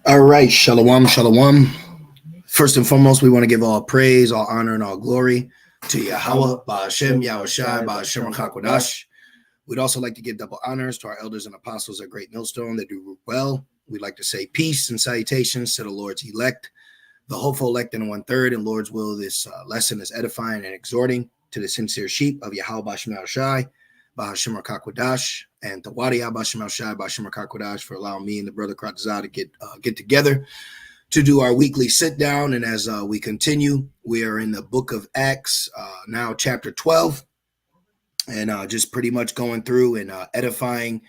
All right, shalom, shalom. First and foremost, we want to give all praise, all honor, and all glory to Yahweh, Ba'ashem, Yahushai, Ba'ashem, Rakakwadash. We'd also like to give double honors to our elders and apostles at Great Millstone that do well. We'd like to say peace and salutations to the Lord's elect, the hopeful elect in 1/3, and Lord's will. This lesson is edifying and exhorting to the sincere sheep of Yahweh, Ba'ashem, Yahushai, Ba'ashem, Rakakwadash, and to Wadi Ba'ashem, Yahushai, Ba'ashem, Rakakwadash for allowing me and the brother Kratazah to get together to do our weekly sit down. And as we continue, we are in the book of Acts, now chapter 12, and just pretty much going through and edifying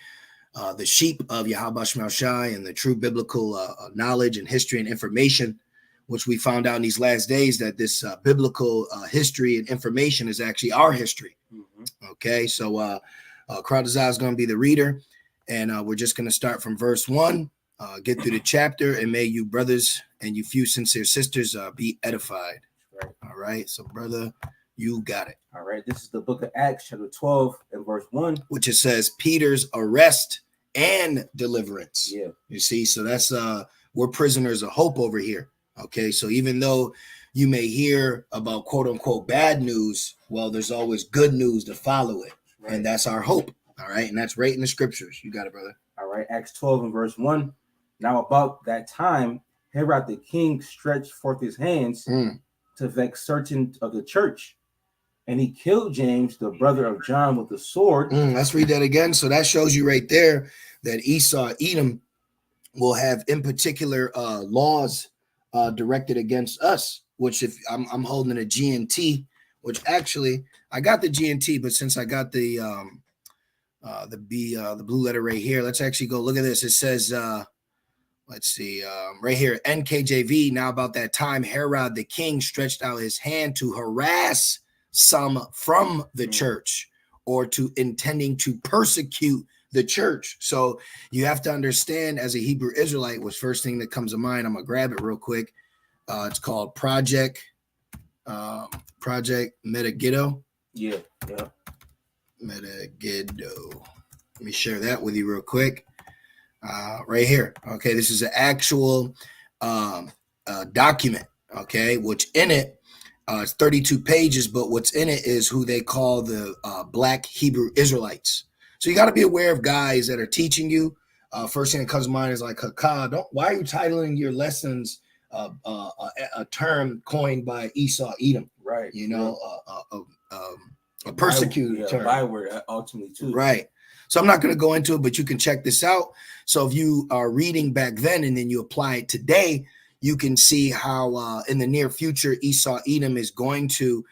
the sheep of Yahweh Shai and the true biblical knowledge and history and information, which we found out in these last days that this biblical history and information is actually our history. Mm-hmm. Okay, so Kratazah is going to be the reader, and we're just going to start from verse 1. Get through the chapter, and may you brothers and you few sincere sisters be edified. Right. All right. So, brother, you got it. All right. This is the book of Acts, chapter 12, and verse 1. Which it says Peter's arrest and deliverance. Yeah. You see, so that's we're prisoners of hope over here. Okay. So even though you may hear about quote unquote bad news, well, there's always good news to follow it. Right. And that's our hope. All right. And that's right in the scriptures. You got it, brother. All right. Acts 12 and verse 1. Now about that time, Herod the king stretched forth his hands to vex certain of the church, and he killed James, the brother of John, with a sword. Let's read that again. So that shows you right there that Esau, Edom, will have in particular laws directed against us, which if I'm holding a GNT, which actually I got the GNT, but since I got the blue letter right here, let's actually go look at this. It says, let's see, right here, NKJV. Now about that time, Herod the king stretched out his hand to harass some from the church, or to intending to persecute the church. So you have to understand, as a Hebrew Israelite, what's first thing that comes to mind. I'm gonna grab it real quick. It's called Project Metagiddo. Yeah. Metagiddo. Let me share that with you real quick. Right here. Okay, this is an actual document. Okay, which in it it's 32 pages, but what's in it is who they call the Black Hebrew Israelites. So you got to be aware of guys that are teaching you. First thing that comes to mind is like, why are you titling your lessons a term coined by Esau, Edom? Right. You know, a persecuted term. Byword ultimately too. Right. So I'm not going to go into it, but you can check this out. So if you are reading back then and then you apply it today, you can see how in the near future, Esau, Edom is going to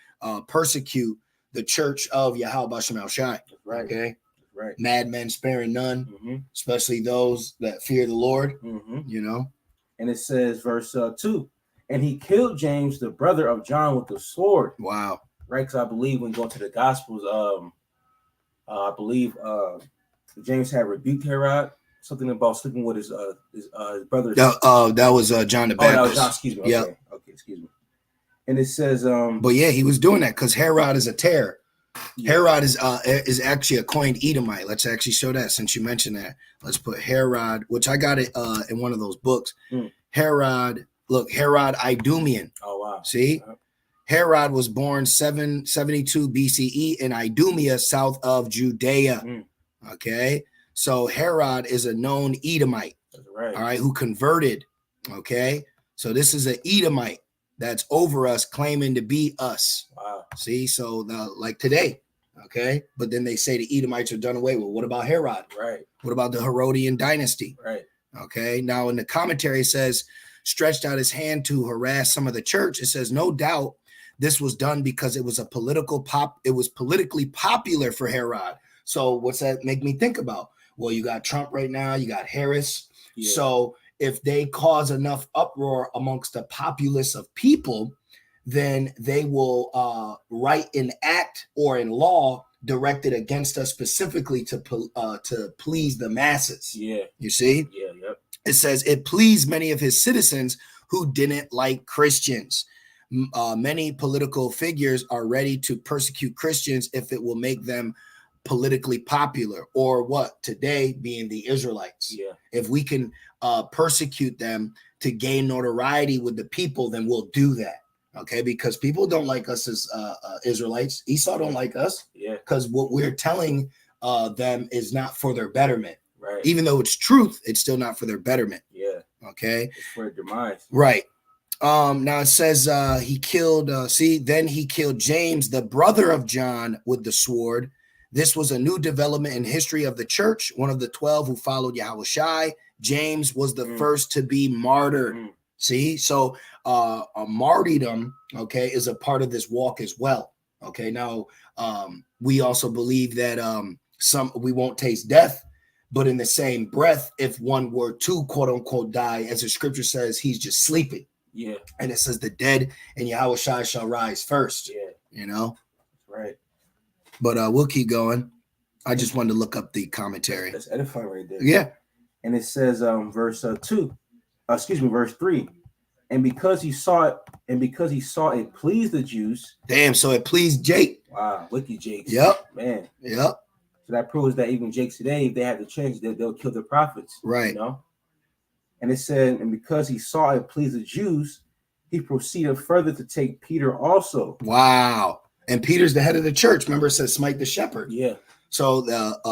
persecute the church of Yahweh Ba'ashem Yahushai. Right. Okay. Right. Madmen sparing none, especially those that fear the Lord, you know. And it says, verse 2, and he killed James, the brother of John, with the sword. Wow. Right. Because I believe when going to the Gospels, I believe James had rebuked Herod, something about sleeping with his brother. That was John the Baptist. That was John, excuse me. Yeah. Okay, excuse me. And it says, but yeah, he was doing that because Herod is a terror. Yeah. Herod is actually a coined Edomite. Let's actually show that since you mentioned that. Let's put Herod, which I got it in one of those books. Herod Idumean. Oh wow. See? Herod was born 772 BCE in Idumea, south of Judea. Okay, so Herod is a known Edomite. That's right. All right, who converted. Okay, so this is an Edomite that's over us, claiming to be us. Wow. See, so like today. Okay, but then they say the Edomites are done away with. What about Herod? Right. What about the Herodian dynasty? Right. Okay, now in the commentary it says stretched out his hand to harass some of the church. It says no doubt this was done because it was politically popular for Herod. So what's that make me think about? Well, you got Trump right now, you got Harris. Yeah. So if they cause enough uproar amongst the populace of people, then they will write an act or in law directed against us specifically to please the masses. Yeah. You see? Yeah, yep. It says it pleased many of his citizens who didn't like Christians. Many political figures are ready to persecute Christians if it will make them politically popular, or what today being the Israelites. Yeah. If we can persecute them to gain notoriety with the people, then we'll do that. Okay, because people don't like us as Israelites. Esau don't like us. Yeah. Because what we're telling them is not for their betterment. Right. Even though it's truth, it's still not for their betterment. Yeah. Okay. It's for their demise. Right. Now it says he killed. Then he killed James, the brother of John, with the sword. This was a new development in history of the church. One of the 12 who followed Yahushai. James was the first to be martyred. See, so a martyrdom, okay, is a part of this walk as well. Okay, now we also believe that we won't taste death, but in the same breath, if one were to quote unquote die, as the scripture says, he's just sleeping. Yeah, and it says the dead and Yahushai shall rise first. Yeah, you know, right. But we'll keep going. I just wanted to look up the commentary. That's edifying right there. Yeah, and it says verse 3, and because he saw it pleased the Jews. Damn, so it pleased Jake. Wow, wicked Jake. Yep, man. Yep. So that proves that even Jake today, if they had the chance, they'll kill the prophets. Right. You know. And it said, and because he saw it pleased the Jews, he proceeded further to take Peter also. Wow. And Peter's the head of the church. Remember, it says smite the shepherd. Yeah. So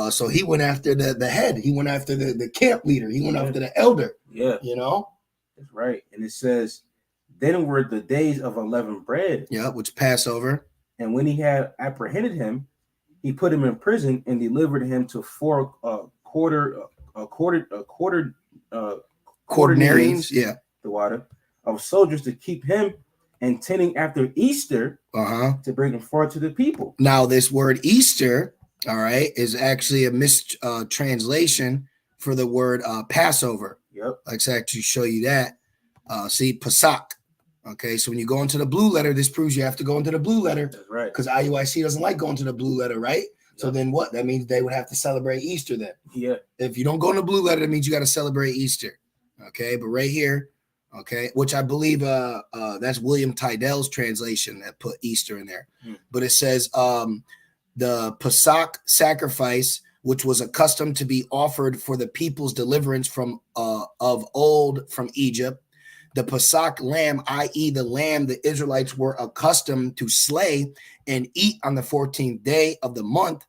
so he went after the head. He went after the camp leader. He went after the elder. Yeah. You know? That's right. And it says, then were the days of unleavened bread. Yeah, which Passover. And when he had apprehended him, he put him in prison and delivered him to four quaternarians, yeah, the water of soldiers to keep him, and tending after Easter, to bring him forth to the people. Now, this word Easter, all right, is actually a mistranslation for the word Passover. Yep. Let's actually show you that. See, Pesach. Okay, so when you go into the blue letter, this proves you have to go into the blue letter. That's right. Because IUIC doesn't like going to the blue letter, right? Yep. So then what? That means they would have to celebrate Easter then. Yeah. If you don't go in the blue letter, that means you got to celebrate Easter. Okay, but right here, okay, which I believe that's William Tydell's translation that put Easter in there. But it says the Pesach sacrifice, which was accustomed to be offered for the people's deliverance from of old from Egypt. The Pesach lamb, i.e. the lamb the Israelites were accustomed to slay and eat on the 14th day of the month.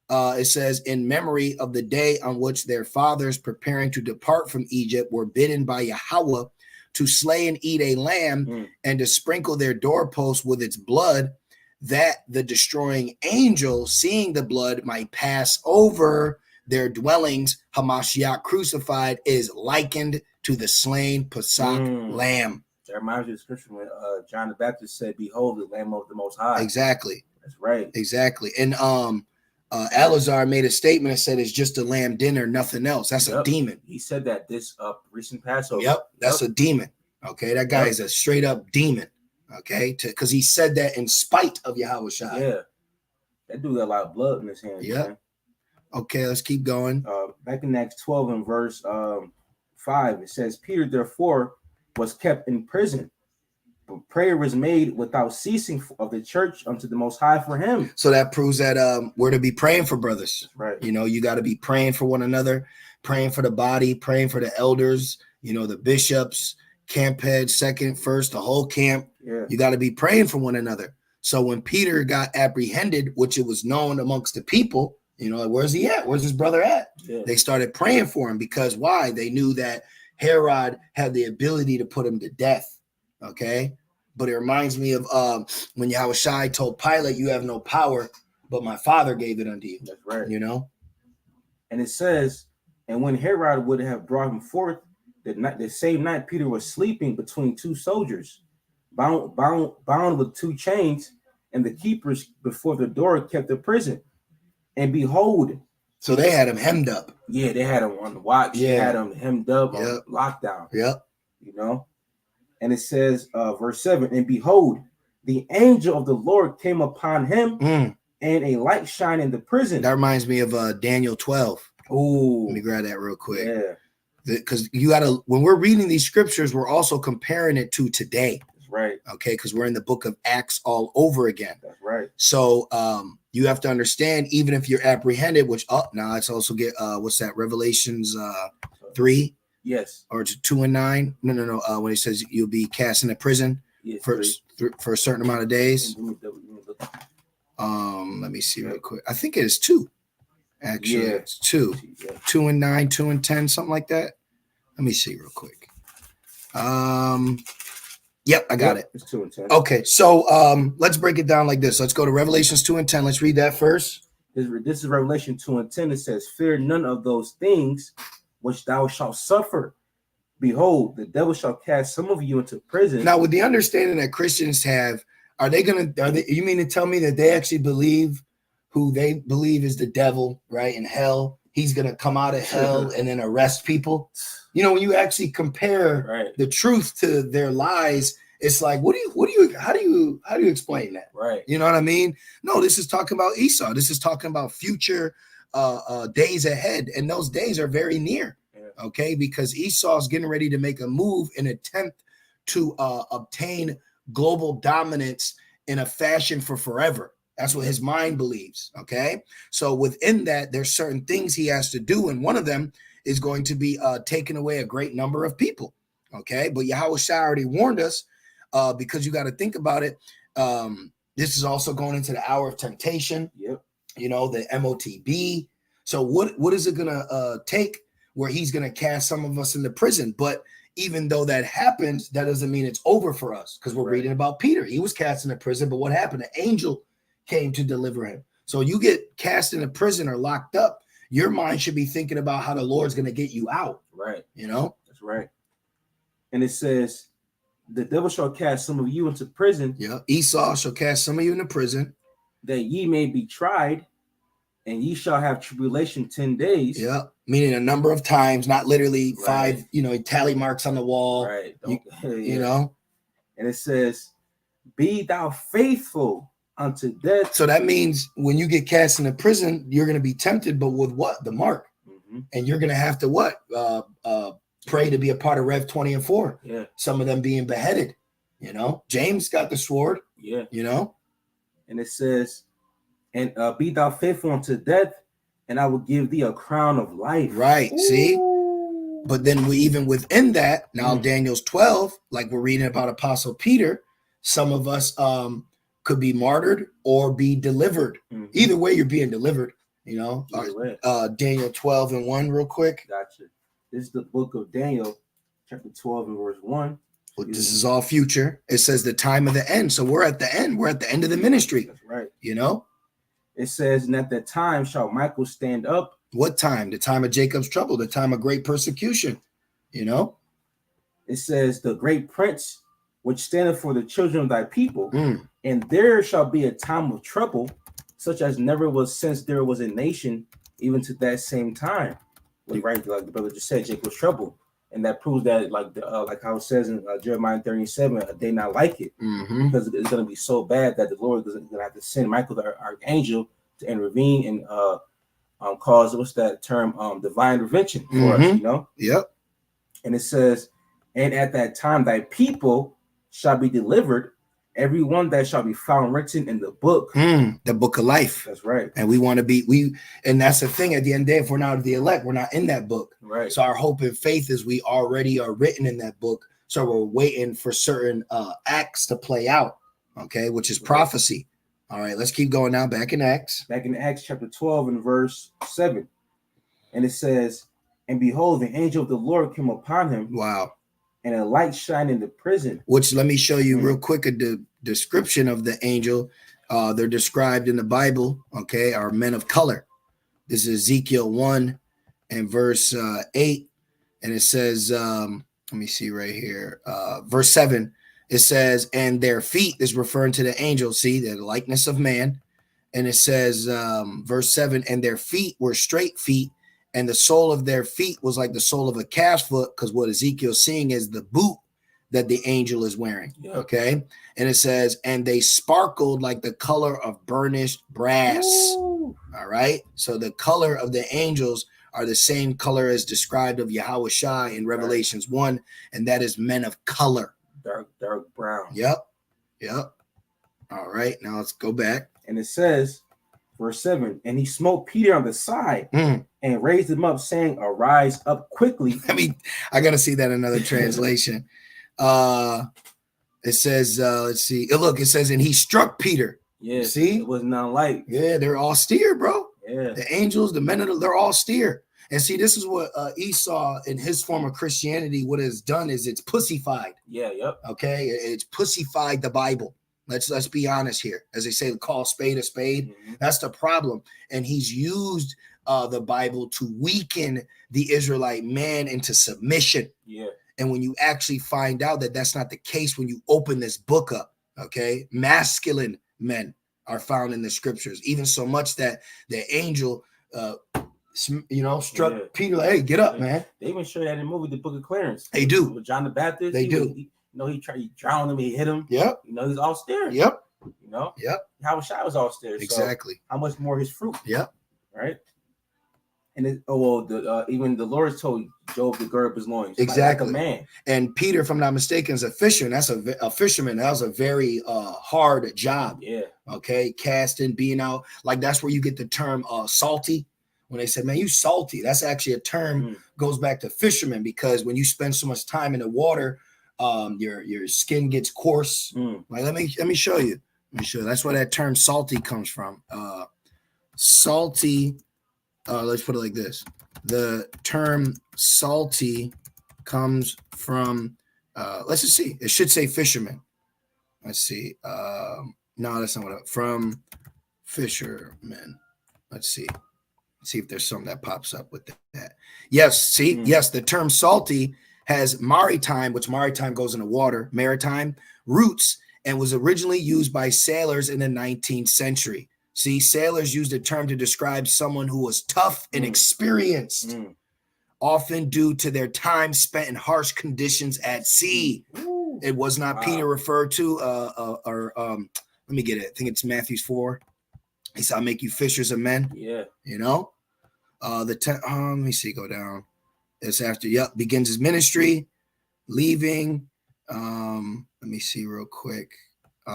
It says, in memory of the day on which their fathers, preparing to depart from Egypt, were bidden by Yahweh to slay and eat a lamb and to sprinkle their doorposts with its blood, that the destroying angel, seeing the blood, might pass over their dwellings. Hamashiach crucified is likened to the slain Pesach lamb. That reminds me of the scripture when John the Baptist said, behold, the Lamb of the Most High. Exactly. That's right. Exactly. And Alazar made a statement and said it's just a lamb dinner, nothing else. That's a demon. He said that this recent Passover. Yep, that's a demon. Okay, that guy is a straight up demon. Okay, because he said that in spite of Yahushua. Yeah, that dude got a lot of blood in his hands. Yeah. Man. Okay, let's keep going. Back in Acts 12 and verse 5, it says, Peter therefore was kept in prison, but prayer was made without ceasing of the church unto the Most High for him. So that proves that we're to be praying for brothers. That's right. You know, you got to be praying for one another, praying for the body, praying for the elders, you know, the bishops, camp head, second, first, the whole camp. Yeah. You got to be praying for one another. So when Peter got apprehended, which it was known amongst the people, you know, where's he at? Where's his brother at? Yeah. They started praying for him because why? They knew that Herod had the ability to put him to death. Okay. But it reminds me of when Yahushai told Pilate, you have no power, but my father gave it unto you. That's right. You know? And it says, and when Herod would have brought him forth, the same night Peter was sleeping between two soldiers, bound with two chains, and the keepers before the door kept the prison. And behold, so they had him hemmed up. Yeah, they had him on watch. Yeah, they had him hemmed up on lockdown. Yep. You know, and it says, verse 7, and behold, the angel of the Lord came upon him, and a light shined in the prison. That reminds me of Daniel 12. Oh, let me grab that real quick. Yeah, because you got to, when we're reading these scriptures, we're also comparing it to today. That's right. Okay, because we're in the book of Acts all over again. That's right. So you have to understand, even if you're apprehended, which now let's also get what's that? Revelations 3. Yes. Or 2 and 9. No. When it says you'll be cast into prison for a certain amount of days. Let me see real quick. I think it is 2. Actually, it's 2. 2 and 9, 2 and 10, something like that. Let me see real quick. Yep, I got it. It's 2 and 10. Okay, so let's break it down like this. Let's go to Revelations 2 and 10. Let's read that first. This is Revelation 2 and 10. It says, "Fear none of those things which thou shalt suffer. Behold, the devil shall cast some of you into prison." Now, with the understanding that Christians have, you mean to tell me that they actually believe who they believe is the devil, right? In hell, he's going to come out of hell and then arrest people. You know, when you actually compare the truth to their lies, it's like, how do you explain that? Right. You know what I mean? No, this is talking about Esau. This is talking about future days ahead. And those days are very near. Yeah. Okay. Because Esau's getting ready to make a move in attempt to obtain global dominance in a fashion for forever. That's what his mind believes. Okay. So within that, there's certain things he has to do. And one of them is going to be taking away a great number of people. Okay. But Yahushua already warned us because you got to think about it. This is also going into the hour of temptation. Yep. You know, the MOTB. So what is it going to take where he's going to cast some of us into prison? But even though that happens, that doesn't mean it's over for us, because we're reading about Peter. He was cast into prison, but what happened? An angel came to deliver him. So you get cast into prison or locked up, your mind should be thinking about how the Lord's going to get you out. Right. You know? That's right. And it says, the devil shall cast some of you into prison. Yeah. Esau shall cast some of you into prison, that ye may be tried, and ye shall have tribulation 10 days. Yeah. Meaning a number of times, not literally 5, tally marks on the wall. Right. You know? And it says, be thou faithful unto death. So that means when you get cast into prison, you're going to be tempted, but with what? The mark. Mm-hmm. And you're going to have to what? Pray to be a part of Rev 20 and 4. Yeah. Some of them being beheaded. You know? James got the sword. Yeah. You know? And it says, and be thou faithful unto death, and I will give thee a crown of life. Right. Ooh. See? But then even within that, now Daniel's 12, like we're reading about Apostle Peter, some of us could be martyred or be delivered. Mm-hmm. Either way, you're being delivered, you know. Daniel 12 and 1 real quick. Gotcha. This is the book of Daniel, chapter 12 and verse 1. Well, this is all future. It says the time of the end. So we're at the end. We're at the end of the ministry. That's right. You know. It says, and at that time shall Michael stand up. What time? The time of Jacob's trouble, the time of great persecution, you know? It says, the great prince, which standeth for the children of thy people, and there shall be a time of trouble, such as never was since there was a nation, even to that same time. Right, like the brother just said, Jacob's trouble. And that proves that, like how it says in Jeremiah 37, a day not like it, because it's going to be so bad that the Lord is going to have to send Michael, the archangel, to intervene and cause, what's that term, divine intervention for us, you know? Yep. And it says, and at that time thy people shall be delivered, every one that shall be found written in the book. The book of life. That's right. And we want to be, and that's the thing, at the end of the day, if we're not the elect, we're not in that book. Right. So our hope and faith is we already are written in that book. So we're waiting for certain acts to play out, okay, which is prophecy. All right, let's keep going now. Back in Acts. Back in Acts chapter 12 and verse 7. And it says, and behold, the angel of the Lord came upon him. Wow. And a light shined in the prison. Which, let me show you real quick a description of the angel. They're described in the Bible, okay, are men of color. This is Ezekiel 1 and verse 8. And it says, let me see right here, verse 7. It says, and their feet is referring to the angel. See, the likeness of man. And it says, verse 7, and their feet were straight feet, and the sole of their feet was like the sole of a calf's foot, because what Ezekiel's seeing is the boot that the angel is wearing. Yeah. Okay. And it says, and they sparkled like the color of burnished brass. Ooh. All right. So the color of the angels are the same color as described of Yahushua in Revelations 1, and that is men of color. dark brown. Yep. All right, now let's go back. And it says, verse 7, and he smote Peter on the side and raised him up, saying, arise up quickly. I gotta see that in another translation. It says, let's see. Look, it says, and he struck Peter. Yeah, see, it was not light. Yeah, they're austere, bro. Yeah, the angels, the men of they're austere. And see, this is what Esau in his form of Christianity, what it's done is it's pussified. Yeah, yep. Okay, it's pussified the Bible. Let's be honest here. As they say, call a spade a spade. That's the problem. And he's used the Bible to weaken the Israelite man into submission. Yeah. And when you actually find out that that's not the case, when you open this book up, okay, masculine men are found in the scriptures, even so much that the angel, struck Peter like, hey, get up, man. They even show that in the movie, The Book of Clarence. They do. With John the Baptist. They do. He drowned him, he hit him. Yep. He's austere. Yep. Yep. How Shai was austere. Exactly. So how much more his fruit? Yep. Right. And even the Lord told Job to gird up his loins. Exactly. Like a man. And Peter, if I'm not mistaken, is a fisherman. That's a fisherman. That was a very hard job. Yeah. Okay. Casting, being out. Like that's where you get the term salty. When they said, man, you salty. That's actually a term goes back to fishermen, because when you spend so much time in the water, your skin gets coarse. Like let me show you. That's where that term salty comes from. Salty. Let's put it like this. The term salty comes from, let's just see. It should say fisherman. Let's see. No, that's not what from fishermen. Let's see. See if there's something that pops up with that. Yes. See, yes, the term salty has maritime, which maritime goes in the water, maritime roots, and was originally used by sailors in the 19th century. See, sailors used the term to describe someone who was tough and experienced, often due to their time spent in harsh conditions at sea. It was not Peter referred to, let me get it. I think it's Matthew 4. He said, I'll make you fishers of men. Yeah. Let me see, go down. It's after, begins his ministry, leaving. Let me see real quick.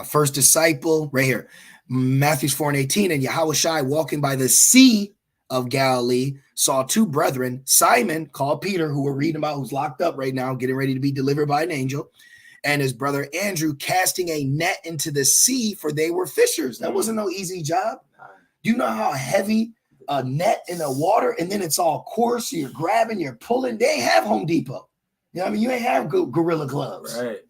First disciple, right here. Matthew 4:18, and Yahushua walking by the sea of Galilee saw two brethren, Simon, called Peter, who we're reading about, who's locked up right now, getting ready to be delivered by an angel, and his brother Andrew casting a net into the sea, for they were fishers. That wasn't no easy job. Do you know how heavy a net in the water, and then it's all coarse, you're grabbing, you're pulling. They ain't have Home Depot. You ain't have Gorilla Gloves. Right.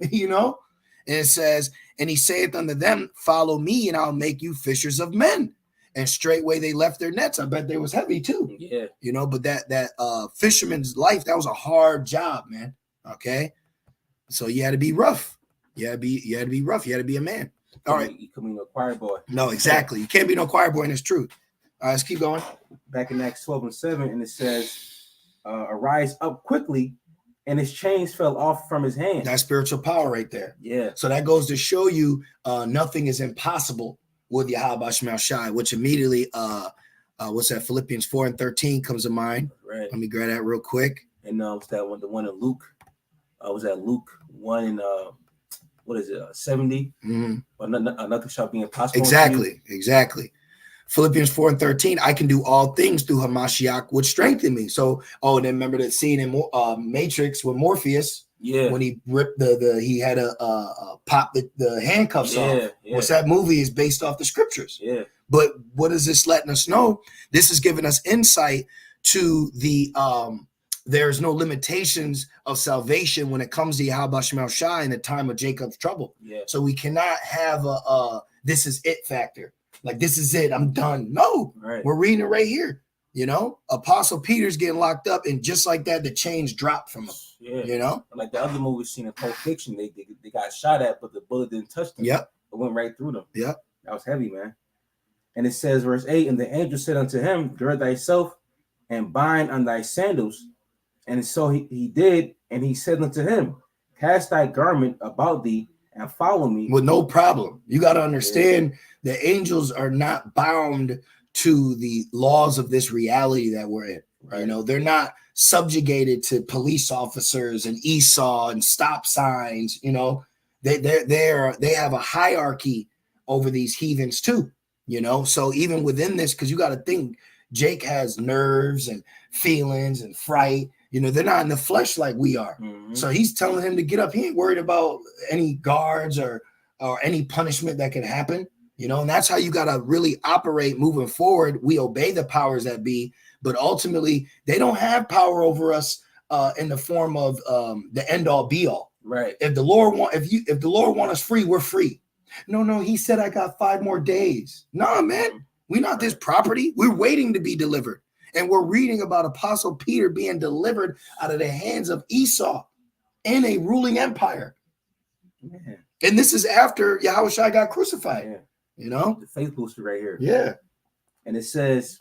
And it says, and he saith unto them, follow me, and I'll make you fishers of men. And straightway they left their nets. I bet they was heavy too. Yeah. But that fisherman's life, that was a hard job, man. Okay. So you had to be rough. You had to be rough. You had to be a man. All right. You can be no choir boy. No, exactly. You can't be no choir boy in this truth. All right, let's keep going. Back in Acts 12:7, and it says, arise up quickly, and his chains fell off from his hands. That's spiritual power right there. Yeah. So that goes to show you nothing is impossible with Yahweh Shema Shai, which immediately, what's that? Philippians 4:13 comes to mind. Right. Let me grab that real quick. And what's that one? The one in Luke. Was that Luke 1 and 70? But nothing shall be impossible. Exactly. Philippians 4:13, I can do all things through Hamashiach, which strengthen me. So, and then remember that scene in Matrix with Morpheus, when he ripped he had a pop the handcuffs off. Yeah. What's that movie is based off the scriptures. Yeah. But what is this letting us know? This is giving us insight to the there's no limitations of salvation when it comes to Yahweh Shema Shai in the time of Jacob's trouble. Yeah. So we cannot have a this is it factor. Like, this is it. I'm done. No, We're reading it right here. Apostle Peter's getting locked up, and just like that, the chains dropped from him. Yeah. Like the other movie seen in Pulp Fiction, they got shot at, but the bullet didn't touch them. Yep. It went right through them. Yep. That was heavy, man. And it says, verse 8, and the angel said unto him, gird thyself and bind on thy sandals. And so he did, and he said unto him, cast thy garment about thee and follow me. With no problem. You got to understand the angels are not bound to the laws of this reality that we're in. Right. They're not subjugated to police officers and Esau and stop signs. They have a hierarchy over these heathens too, you know. So even within this, because you got to think, Jake has nerves and feelings and fright. You know, they're not in the flesh like we are. Mhm. So he's telling him to get up. He ain't worried about any guards or any punishment that can happen. You know, and that's how you got to really operate moving forward. We obey the powers that be, but ultimately they don't have power over us in the form of the end all be all. Right. If the Lord want us free, we're free. No, he said I got 5 more days. Nah, man, we're not this property. We're waiting to be delivered. And we're reading about Apostle Peter being delivered out of the hands of Esau in a ruling empire. Man. And this is after Yahushua got crucified. Yeah. You know? The faith booster right here. Yeah. And it says,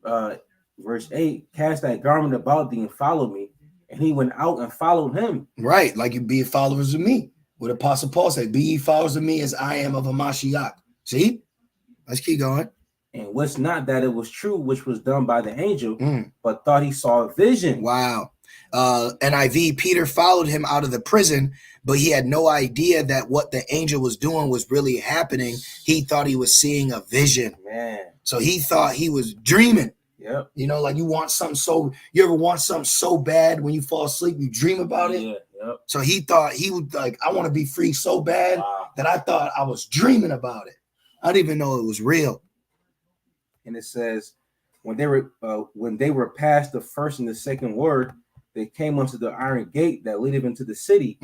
verse 8, cast that garment about thee and follow me. And he went out and followed him. Right. Like you be followers of me. What Apostle Paul said, be ye followers of me as I am of a Mashiach. See? Let's keep going. And what's not that it was true, which was done by the angel, but thought he saw a vision. Wow. NIV, Peter followed him out of the prison, but he had no idea that what the angel was doing was really happening. He thought he was seeing a vision. Man. So he thought he was dreaming. Yep. You know, like you ever want something so bad when you fall asleep, you dream about it? Yeah. Yep. So he thought he would I want to be free so bad that I thought I was dreaming about it. I didn't even know it was real. And it says, when they were past the first and the second word, they came unto the iron gate that leadeth into the city,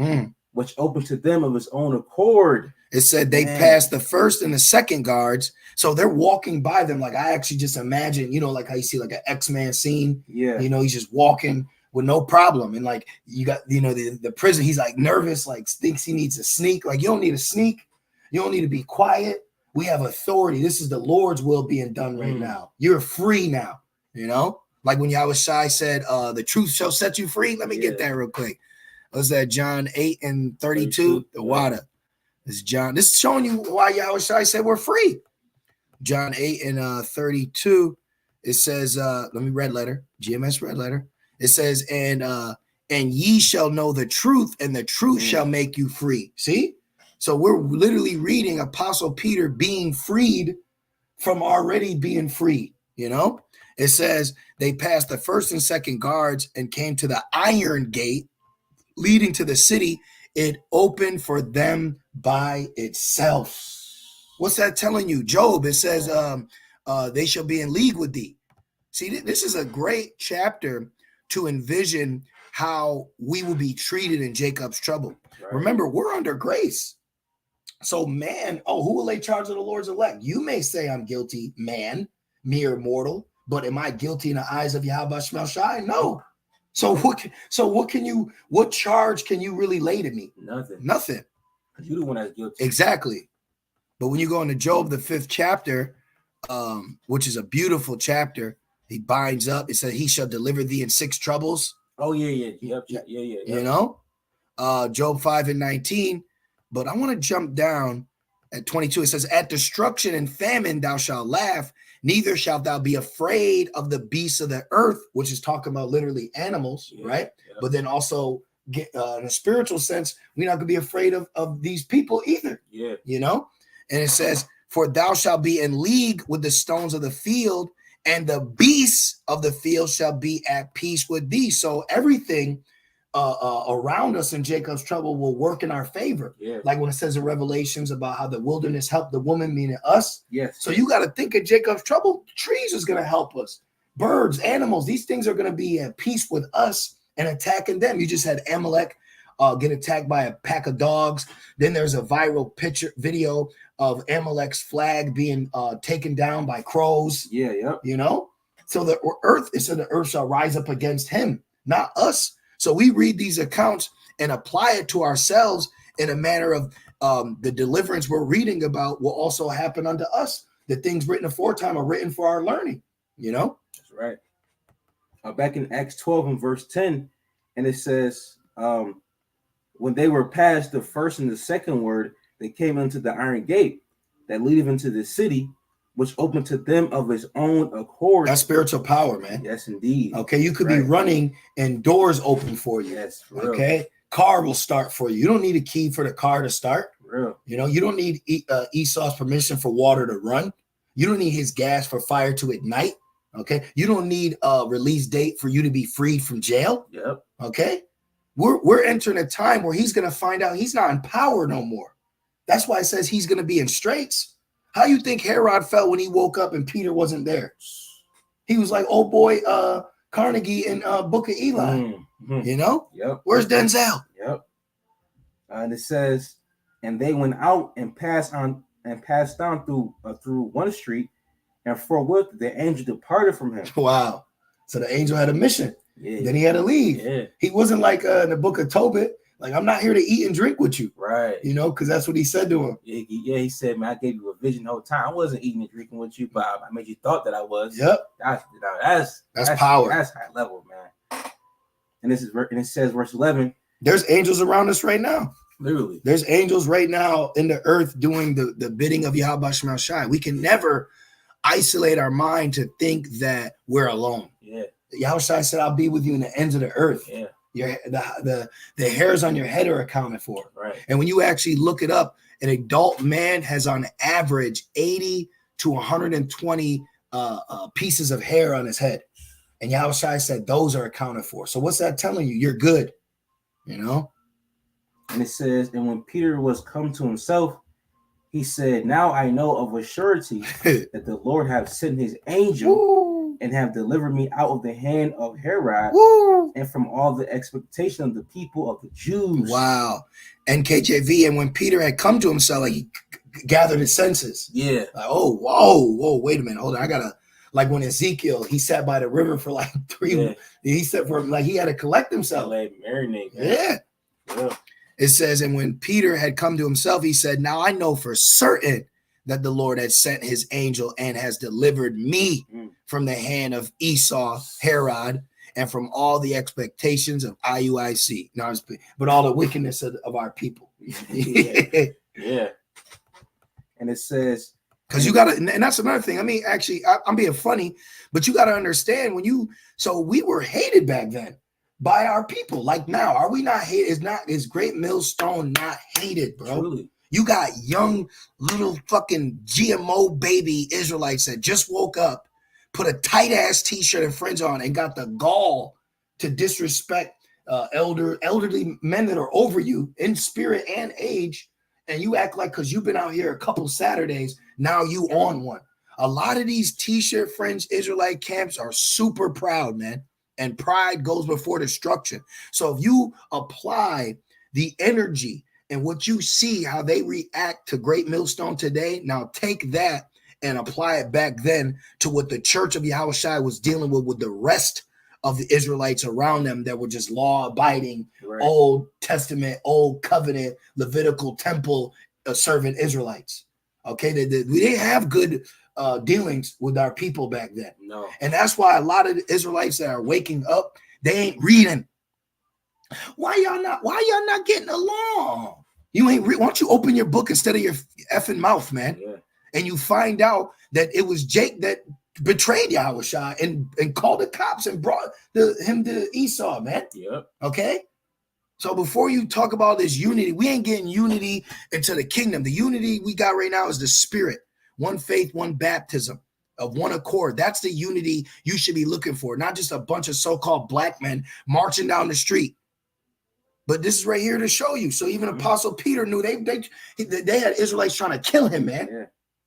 which opened to them of its own accord. It said they passed the first and the second guards. So they're walking by them. Like I actually just imagine, you know, like how you see like an X-Men scene. Yeah. You know, he's just walking with no problem. And like you got, you know, the prison, he's like nervous, like thinks he needs to sneak. Like you don't need to sneak. You don't need to be quiet. We have authority. This is the Lord's will being done right now. You're free now, you know? Like when Yahushua said, the truth shall set you free. Let me get that real quick. Was that John 8 and 32? The water. This is John. This is showing you why Yahushua said we're free. John 8 and 32. It says, let me red letter. GMS red letter. It says, and ye shall know the truth, and the truth shall make you free. See? So we're literally reading Apostle Peter being freed from already being free, you know? It says they passed the first and second guards and came to the iron gate leading to the city. It opened for them by itself. What's that telling you? Job, it says they shall be in league with thee. See, this is a great chapter to envision how we will be treated in Jacob's trouble. Right. Remember, we're under grace. So man, who will lay charge of the Lord's elect? You may say I'm guilty, man, mere mortal, but am I guilty in the eyes of Yahweh Shemel Shai? No. So what charge can you really lay to me? Nothing. You're the one that's guilty. Exactly. But when you go into Job, the 5th chapter, which is a beautiful chapter, he binds up. It says he shall deliver thee in 6 troubles. Oh, yeah. Yep. You know, Job 5 and 19. But I want to jump down at 22. It says, at destruction and famine thou shalt laugh, neither shalt thou be afraid of the beasts of the earth, which is talking about literally animals, right? Yeah. But then also in a spiritual sense, we're not going to be afraid of these people either. Yeah. You know? And it says, for thou shalt be in league with the stones of the field, and the beasts of the field shall be at peace with thee. So everything around us in Jacob's trouble will work in our favor. Yeah. Like when it says in Revelations about how the wilderness helped the woman, meaning us. Yes. So you got to think of Jacob's trouble. Trees is going to help us. Birds, animals, these things are going to be at peace with us and attacking them. You just had Amalek get attacked by a pack of dogs. Then there's a viral video of Amalek's flag being taken down by crows. Yeah, yeah. You know? So the earth shall rise up against him, not us. So we read these accounts and apply it to ourselves in a manner of the deliverance we're reading about will also happen unto us. The things written aforetime are written for our learning, you know? That's right. Back in Acts 12 and verse 10, and it says, when they were past the first and the second word, they came into the iron gate that leadeth into the city, which opened to them of his own accord. That's spiritual power, man. Yes, indeed. Okay, you could be running and doors open for you. Yes, okay, car will start for you. You don't need a key for the car to start. Real. You know, you don't need Esau's permission for water to run. You don't need his gas for fire to ignite. Okay. You don't need a release date for you to be freed from jail. Yep. Okay. We're entering a time where he's going to find out he's not in power no more. That's why it says he's going to be in straits. How you think Herod felt when he woke up and Peter wasn't there? He was like, oh boy, Carnegie in Book of Eli. Mm-hmm. You know? Yep. Where's Denzel? Yep. And it says, and they went out and passed down through one street, and forthwith the angel departed from him. Wow. So the angel had a mission. Yeah. Then he had to leave. Yeah. He wasn't like in the book of Tobit, like, I'm not here to eat and drink with you. Right. You know, because that's what he said to him. Yeah, he said, man, I gave you a vision the whole time. I wasn't eating and drinking with you, but I made you thought that I was. Yep. That's power. That's high level, man. And it says, verse 11. There's angels around us right now. Literally. There's angels right now in the earth doing the bidding of Yahweh Shema Shai. We can never isolate our mind to think that we're alone. Yeah. Yahweh Shai said, I'll be with you in the ends of the earth. Yeah. The hairs on your head are accounted for. Right. And when you actually look it up, an adult man has on average 80 to 120 pieces of hair on his head. And Yahweh Shai said those are accounted for. So what's that telling you? You're good. You know? And it says, and when Peter was come to himself, he said, now I know of a surety that the Lord have sent his angel Woo. and have delivered me out of the hand of Herod Woo. and from all the expectation of the people of the Jews. Wow. NKJV. And when Peter had come to himself, like he gathered his senses. Yeah. Like, oh, whoa, wait a minute. Hold on. I gotta, like when Ezekiel, he sat by the river for like 3 Yeah. He said for like he had to collect himself. Let marinate. Man. Yeah. Yeah. It says, and when Peter had come to himself, he said, now I know for certain that the Lord had sent his angel and has delivered me from the hand of Esau, Herod, and from all the expectations of IUIC. No, but all the wickedness of our people. Yeah. Yeah. And it says, because you got to, and that's another thing. I mean, actually, I'm being funny, but you got to understand so we were hated back then by our people. Like now, are we not hated? Is Great Millstone not hated, bro? truly. You got young little fucking GMO baby Israelites that just woke up, put a tight ass t-shirt and fringe on, and got the gall to disrespect elderly men that are over you in spirit and age. And you act like because you've been out here a couple Saturdays, now you on one. A lot of these t-shirt fringe Israelite camps are super proud, man. And pride goes before destruction. So if you apply the energy and what you see, how they react to Great Millstone today, now take that and apply it back then to what the Church of Yahweh Shai was dealing with the rest of the Israelites around them that were just law-abiding, right. Old Testament, Old Covenant, Levitical temple servant Israelites. Okay, we didn't have good dealings with our people back then. No. And that's why a lot of the Israelites that are waking up, they ain't reading. Why y'all not getting along? You ain't why don't you open your book instead of your effing mouth, man? Yeah. And you find out that it was Jake that betrayed Yahweh Shai and called the cops and brought him to Esau, man. Yep. Okay. So before you talk about this unity, we ain't getting unity into the kingdom. The unity we got right now is the spirit. One faith, one baptism of one accord. That's the unity you should be looking for. Not just a bunch of so-called black men marching down the street. But this is right here to show you. So even Apostle Peter knew they had Israelites trying to kill him, man. Yeah.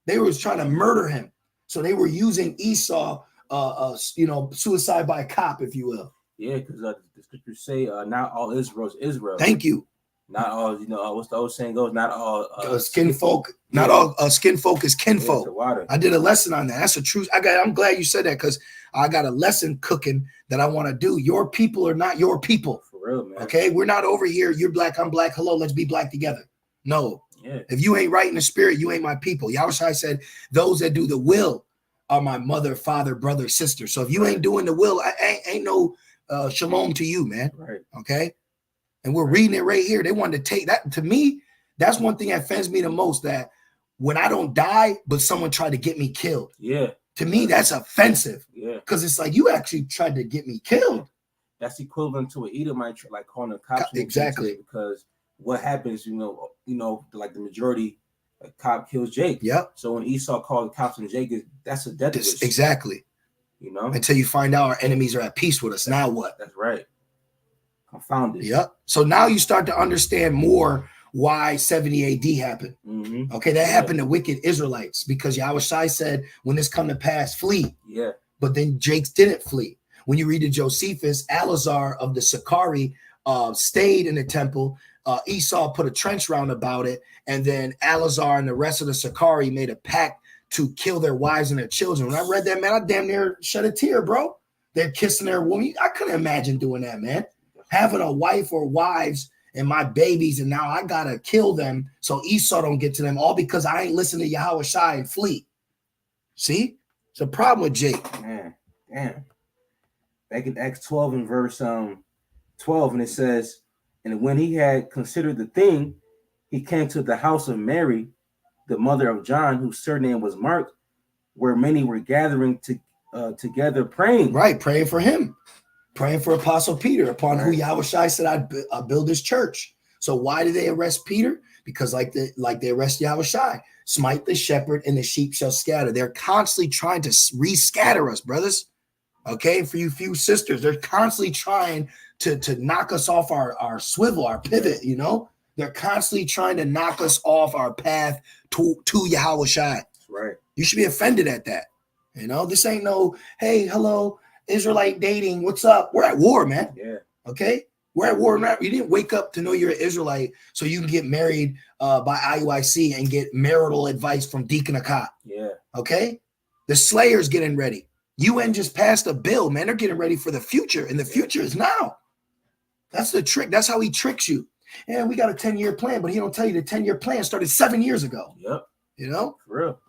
They were trying to murder him. So they were using Esau, suicide by a cop, if you will. Yeah, because the scriptures say, not all Israel is Israel. Thank you. Not all, what's the old saying goes? Not all skin folk. Not all skin folk is kinfolk. Yeah, I did a lesson on that. That's a truth. I'm glad you said that because I got a lesson cooking that I want to do. Your people are not your people. For real, man. Okay, we're not over here. You're black, I'm black. Hello, let's be black together. No. Yeah. If you ain't right in the spirit, you ain't my people. Yahushua said, those that do the will are my mother, father, brother, sister. So if you ain't doing the will, ain't no shalom to you, man. Right. Okay. And we're reading it right here. They wanted to take that. To me, that's one thing that offends me the most, that when I don't die, but someone tried to get me killed. Yeah. To me, that's offensive. Yeah. Because it's like, you actually tried to get me killed. that's equivalent to an Edomite, like calling the cops. Exactly. Because what happens, like the majority, a cop kills Jake. Yep. So when Esau called the cops on Jake, that's a death wish. Exactly. Until you find out our enemies are at peace with us. Now what? That's right. Confounded. Yep. So now you start to understand more why 70 AD happened. Mm-hmm. Okay, that happened to wicked Israelites because Yahushua said, when this come to pass, flee. Yeah. But then Jakes didn't flee. When you read the Josephus, Eleazar of the Sakari stayed in the temple. Esau put a trench round about it. And then Eleazar and the rest of the Sakari made a pact to kill their wives and their children. When I read that, man, I damn near shed a tear, bro. They're kissing their woman. I couldn't imagine doing that, man. Having a wife or wives and my babies, and now I gotta kill them so Esau don't get to them, all because I ain't listen to Yahushua and flee. See? It's a problem with Jake. Man, damn. Back in Acts 12 and verse 12, and it says, and when he had considered the thing, he came to the house of Mary, the mother of John, whose surname was Mark, where many were gathering together praying. Right, praying for him. Praying for Apostle Peter, upon who Yahushua said, I build this church. So why did they arrest Peter? Because like they arrest Yahushua. Smite the shepherd and the sheep shall scatter. They're constantly trying to rescatter us, brothers. Okay, for you few sisters, they're constantly trying to knock us off our swivel, our pivot, They're constantly trying to knock us off our path to Yahushua. That's right. You should be offended at that. This ain't no, hey, hello, Israelite dating. What's up? We're at war, man. Yeah. Okay. We're at war. You didn't wake up to know you're an Israelite so you can get married by IUIC and get marital advice from Deacon Akat. Yeah. Okay. The Slayer's getting ready. UN just passed a bill, man. They're getting ready for the future, and the future is now. That's the trick. That's how he tricks you. And we got a 10-year plan, but he don't tell you the 10-year plan started 7 years ago. Yep. For real.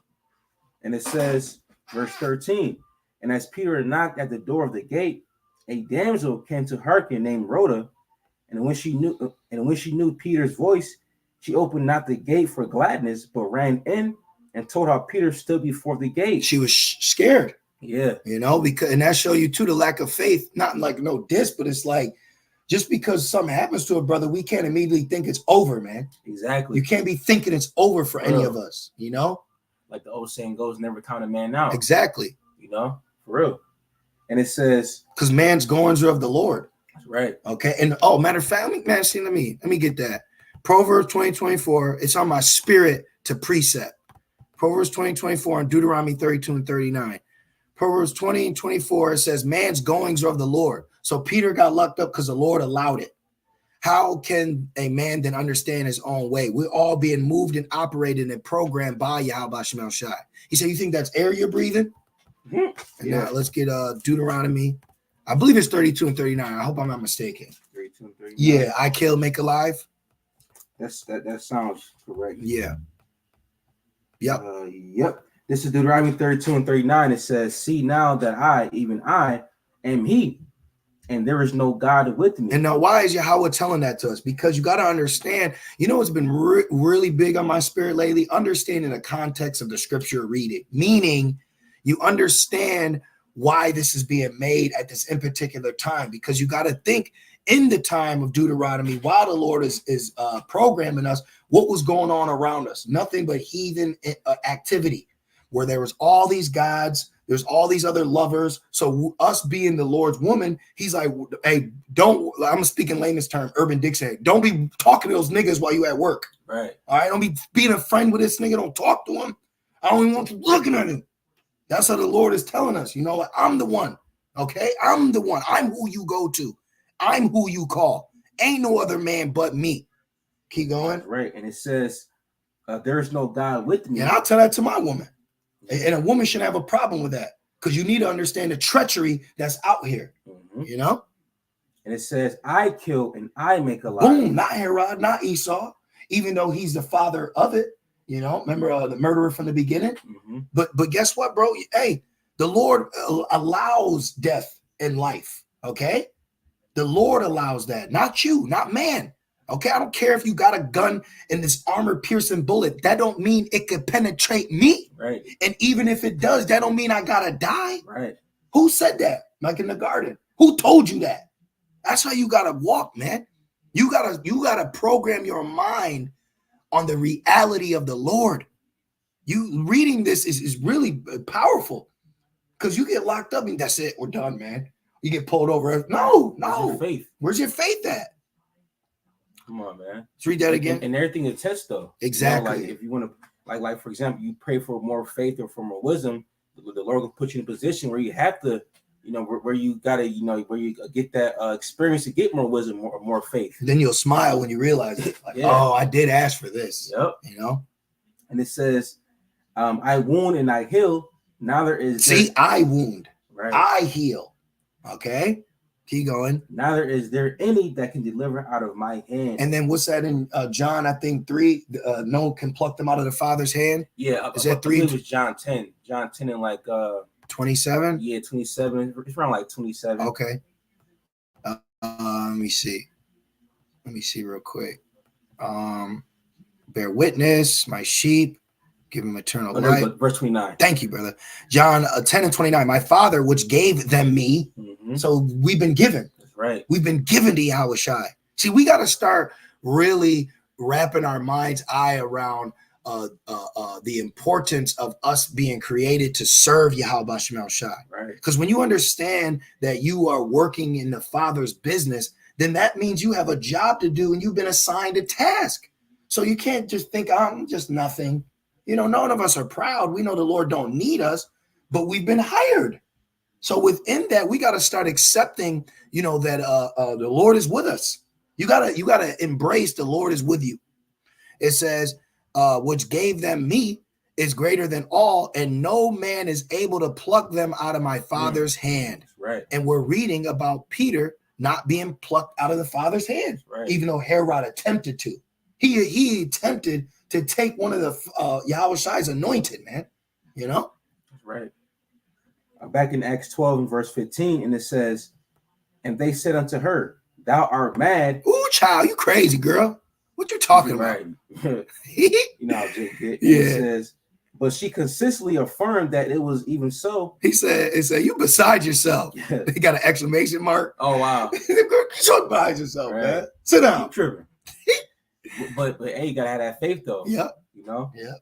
And it says, verse 13. And as Peter knocked at the door of the gate, a damsel came to hearken named Rhoda, and when she knew Peter's voice, she opened not the gate for gladness, but ran in and told how Peter stood before the gate. She was scared. Yeah, because and that show you too the lack of faith. Not like no diss, but it's like just because something happens to a brother, we can't immediately think it's over, man. Exactly. You can't be thinking it's over for any of us. Like the old saying goes, "Never count a man out." Exactly. For real. And it says, because man's goings are of the Lord. That's right. Okay. And matter of fact, man, see, let me get that. Proverbs 20:24. It's on my spirit to precept. Proverbs 20:24 and Deuteronomy 32 and 39. Proverbs 20 and 24, it says, man's goings are of the Lord. So Peter got locked up because the Lord allowed it. How can a man then understand his own way? We're all being moved and operated and programmed by Yahweh Shemel Shai. He said, you think that's air you're breathing? Mm-hmm. And now let's get Deuteronomy. I believe it's 32 and 39. I hope I'm not mistaken. 32 and 39. Yeah, I kill, make alive. That sounds correct. Yeah. Yep. Yep. This is Deuteronomy 32 and 39. It says, see now that I, even I, am he, and there is no God with me. And now why is Yahweh telling that to us? Because you got to understand, what's been really big on my spirit lately? Understanding the context of the scripture reading, meaning you understand why this is being made at this in particular time, because you got to think in the time of Deuteronomy, while the Lord is programming us, what was going on around us? Nothing but heathen activity, where there was all these gods, there's all these other lovers. So us being the Lord's woman, he's like, hey, I'm speaking layman's term, Urban Dictionary. Don't be talking to those niggas while you at work. Right. All right. Don't be being a friend with this nigga. Don't talk to him. I don't even want you looking at him. That's how the Lord is telling us. I'm the one. Okay. I'm the one. I'm who you go to. I'm who you call. Ain't no other man but me. Keep going. Right. And it says, there is no God with me. And I'll tell that to my woman. And a woman shouldn't have a problem with that, because you need to understand the treachery that's out here. Mm-hmm. And it says, I kill and I make alive. Boom, not Herod, not Esau, even though he's the father of it. Remember the murderer from the beginning? Mm-hmm. But guess what, bro? Hey, the Lord allows death in life, okay? The Lord allows that, not you, not man. Okay, I don't care if you got a gun and this armor-piercing bullet. That don't mean it could penetrate me. Right. And even if it does, that don't mean I gotta die. Right. Who said that? Like in the garden. Who told you that? That's how you gotta walk, man. You gotta program your mind on the reality of the Lord. You reading this is really powerful, because you get locked up and that's it. We're done, man. You get pulled over. No. Where's your faith? Where's your faith at? Come on, man. Let's read that again. And everything is test though. Exactly. You know, like if you want to, like for example, you pray for more faith or for more wisdom, the Lord will put you in a position where you have to, you know, where you gotta, you know, where you get that experience to get more wisdom or more faith. Then you'll smile when you realize it. Like, oh, I did ask for this. Yep. You know. And it says, I wound and I heal. Now there is I wound. Right. I heal. Okay. Keep going. Neither is there any that can deliver out of my hand. And then what's that in John, I think 3? No one can pluck them out of the Father's hand. Yeah. Is that 3? It was John 10. John 10 and like 27? Yeah, 27. It's around like 27. Okay. Let me see. Let me see real quick. Bear witness, my sheep, give him eternal life. Verse 29. Thank you, brother. John 10 and 29. My Father, which gave them me. Mm-hmm. So we've been given. That's right. We've been given to Yahweh Shai. See, we got to start really wrapping our mind's eye around the importance of us being created to serve Yahweh Shai. Right. Because when you understand that you are working in the Father's business, then that means you have a job to do and you've been assigned a task. So you can't just think, I'm just nothing. You know, none of us are proud. We know the Lord don't need us, but we've been hired. So within that, we got to start accepting, you know, that the Lord is with us. You gotta embrace the Lord is with you. It says, which gave them me is greater than all, and no man is able to pluck them out of my Father's hand. Right. And we're reading about Peter not being plucked out of the Father's hand, right. Even though Herod attempted to. He attempted to take one of the Yahweh Shai's anointed, man. You know? That's right. Back in Acts 12 and verse 15, and it says, and they said unto her, thou art mad. Ooh, child, you crazy, girl. What you talking about? You know, Jake, yeah. It says, but she consistently affirmed that it was even so. He said, you beside yourself. Yeah. He got an exclamation mark. Oh, wow. You're beside yourself, right. Man. Sit down. Keep tripping. but hey, you gotta have that faith though. Yeah. You know? Yeah.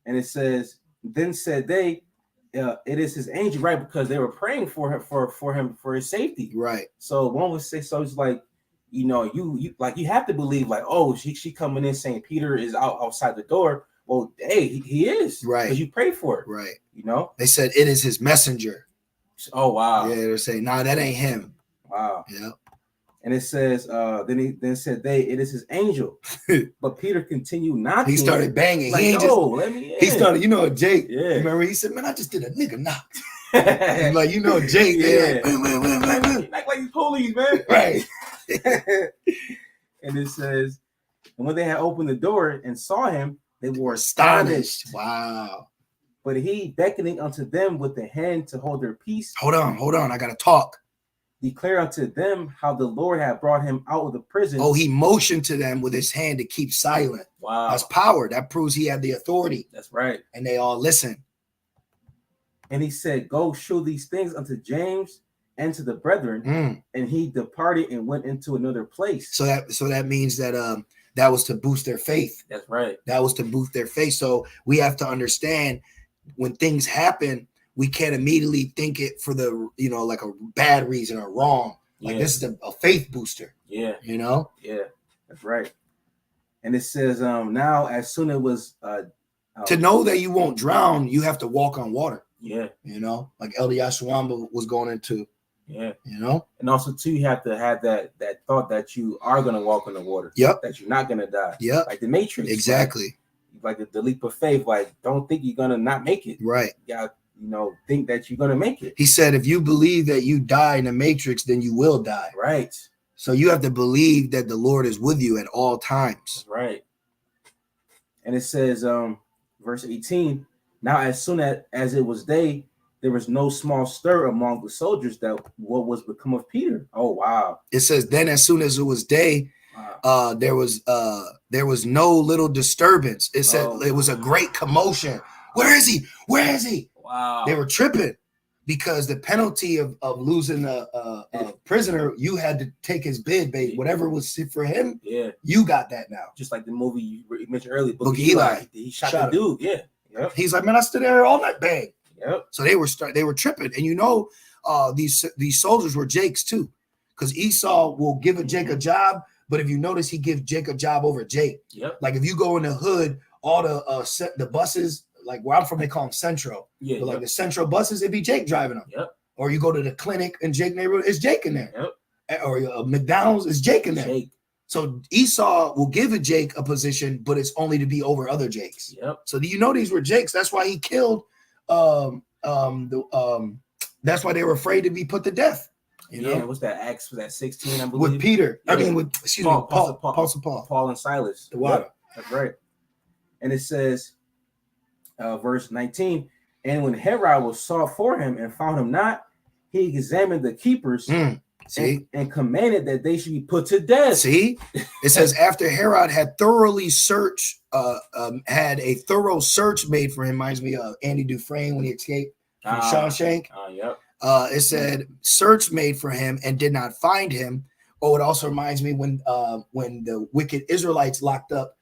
And it says, then said they, it is his angel, right? Because they were praying for him, for his safety. Right. So one would say, so it's like, you know, you like you have to believe, like, oh, she coming in saying Peter is outside the door. Well, hey, he is. Right. Because you prayed for it. Right. You know? They said it is his messenger. Oh, wow. Yeah, they're saying, nah, that ain't him. Wow. Yeah. And it says, then said they, it is his angel. But Peter continued knocking. He started banging. Like, let me in. He started, you know, Jake. Yeah. Remember, he said, man, I just did a nigga knock. Like, you know, Jake. Yeah. Like, like these police, man. Right. And it says, and when they had opened the door and saw him, they were astonished. Wow. But he, beckoning unto them with the hand to hold their peace. Hold on. I got to talk. Declare unto them how the Lord had brought him out of the prison. Oh, he motioned to them with his hand to keep silent. Wow. That's power. That proves he had the authority. That's right. And they all listened. And he said, go show these things unto James and to the brethren. And he departed and went into another place. So that means that that was to boost their faith. That's right. That was to boost their faith. So we have to understand when things happen, we can't immediately think it for the, you know, like a bad reason or wrong. Like this is a faith booster. Yeah. You know? Yeah, that's right. And it says, now as soon as it was to know that you won't drown, you have to walk on water. Yeah. You know, like El Yashuamba was going into. Yeah. You know? And also too, you have to have that thought that you are gonna walk in the water. Yep. That you're not gonna die. Yep. Like the Matrix. Exactly. Like the leap of faith. Like, don't think you're gonna not make it. Right. You gotta, you know, think that you're gonna make it. He said, if you believe that you die in the Matrix, then you will die. Right. So you have to believe that the Lord is with you at all times. Right. And it says, verse 18, now as soon as it was day, there was no small stir among the soldiers that what was become of Peter. Oh, wow. It says, then as soon as it was day, wow. there was no little disturbance. It said it was a great commotion. Where is he? Where is he? Wow. They were tripping. because the penalty of losing a prisoner, you had to take his bid, babe. Whatever was for him, you got that now. Just like the movie you mentioned earlier, Book Eli. He shot the dude. Yeah. Yep. He's like, man, I stood there all night, bang. Yep. So they were tripping, and these soldiers were Jake's too, because Esau will give Jake a job, but if you notice, he gives Jake a job over Jake. Yep. Like if you go in the hood, all the buses, like where I'm from, they call them Central. Yeah. But like the Central buses, it'd be Jake driving them. Yep. Or you go to the clinic in Jake neighborhood, it's Jake in there. Yep. Or McDonald's, is Jake in there. Jake. So Esau will give a Jake a position, but it's only to be over other Jakes. Yep. So do you know these were Jakes? That's why he killed. That's why they were afraid to be put to death. You know, what's that? Acts was that 16? I believe. With Peter. Yeah. I mean, with Paul and Silas. The water. Yep. That's right. And it says, verse 19. And when Herod saw for him and found him not, he examined the keepers. And commanded that they should be put to death. See, it says after Herod had thoroughly searched, had a thorough search made for him. Reminds me of Andy Dufresne when he escaped from Shawshank. Yep. It said search made for him and did not find him. Oh, it also reminds me when the wicked Israelites locked up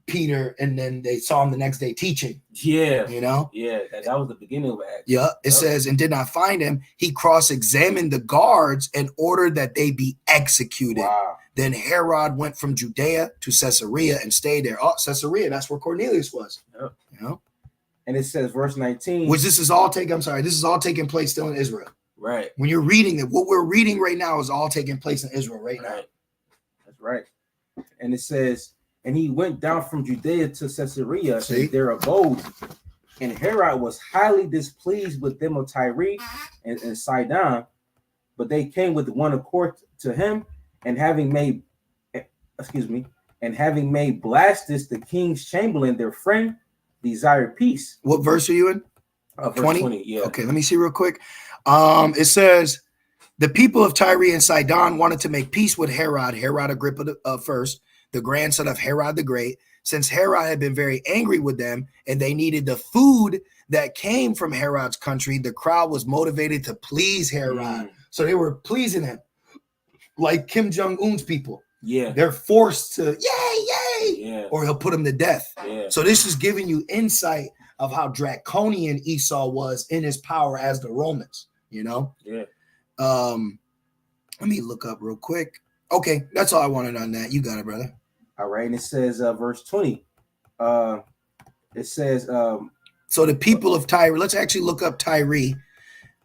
Peter and then they saw him the next day teaching. Yeah. You know? Yeah, that was the beginning of Acts. Yeah. It says, and did not find him. He cross-examined the guards and ordered that they be executed. Wow. Then Herod went from Judea to Caesarea and stayed there. Oh, Caesarea, that's where Cornelius was. Yep. You know? And it says, verse 19. This is all taking place still in Israel. Right. When you're reading it, what we're reading right now is all taking place in Israel right now. That's right. And it says, and he went down from Judea to Caesarea and there abode. And Herod was highly displeased with them of Tyre and Sidon, but they came with one accord to him, and having made Blastus the king's chamberlain their friend, desired peace. What verse are you in? Verse 20. Yeah. Okay, let me see real quick. It says the people of Tyre and Sidon wanted to make peace with Herod Agrippa first, the grandson of Herod the Great, since Herod had been very angry with them and they needed the food that came from Herod's country. The crowd was motivated to please Herod. So they were pleasing him like Kim Jong-un's people. Yeah. They're forced to, yay, yeah, or he'll put them to death. Yeah. So this is giving you insight of how draconian Esau was in his power as the Romans, you know? Yeah. Let me look up real quick. Okay, that's all I wanted on that. You got it, brother. All right, and it says verse 20. It says so the people of Tyre, let's actually look up Tyre